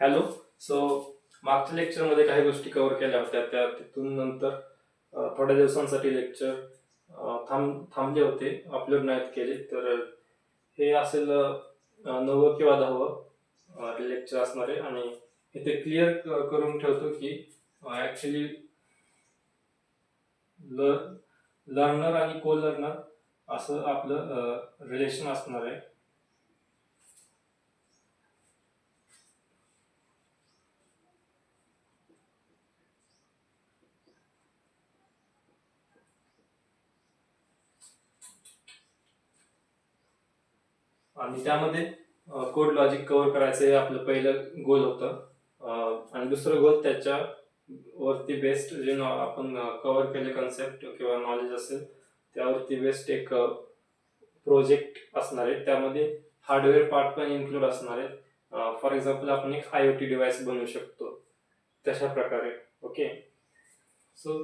Hello. So मागच्या लेक्चरमध्ये काही गोष्टी कव्हर केल्या होत्या, त्या तिथून नंतर थोड्या दिवसांसाठी लेक्चर थांबले होते, अपलोड नाहीत केले. तर हे असेल 9वं किंवा 10वं लेक्चर असणार आहे. आणि इथे क्लिअर करून ठेवतो की ॲक्च्युली लर्नर आणि को लर्नर असं आपलं रिलेशन असणार आहे. आणि त्यामध्ये कोड लॉजिक कव्हर करायचं हे आपलं पहिलं गोल होतं. आणि दुसरं गोल त्याच्या वरती बेस्ड जे आपण कव्हर केले कन्सेप्ट किंवा नॉलेज असेल त्यावरती बेस्ड एक प्रोजेक्ट असणार आहे. त्यामध्ये हार्डवेअर पार्ट पण इन्क्लूड असणार आहे. फॉर एक्झाम्पल आपण एक IoT डिव्हाइस बनवू शकतो तशा प्रकारे. ओके. सो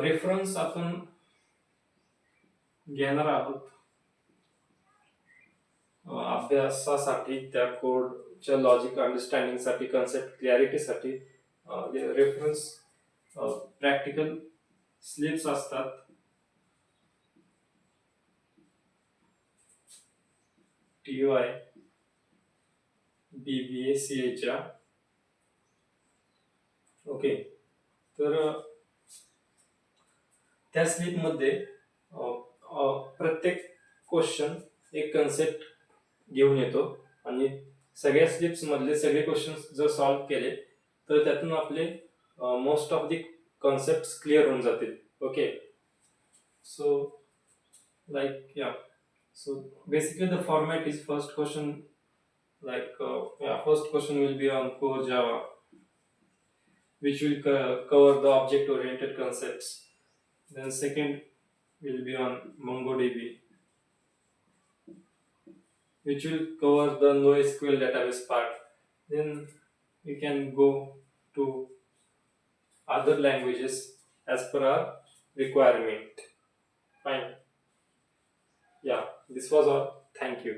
रेफरन्स आपण घेणार आहोत अभ्यासासाठी, त्या कोडच्या लॉजिक अंडरस्टँडिंगसाठी, कन्सेप्ट क्लॅरिटीसाठी. रेफरन्स प्रॅक्टिकल स्लिप्स असतात. TUI BBA च्या. ओके. तर त्या स्लिपमध्ये प्रत्येक क्वेश्चन एक कन्सेप्ट घेऊन येतो आणि सगळ्या स्लिप्स मधले सगळे क्वेश्चन जर सॉल्व्ह केले तर त्यातून आपले most of the concept clear होऊन जातील. Okay. So like yeah, so basically the format is first question, first question will be on core Java, which will cover the object oriented concepts. Then second will be on MongoDB, which will cover the NoSQL database part. Then we can go to other languages as per our requirement. Fine. Yeah, this was all. Thank you.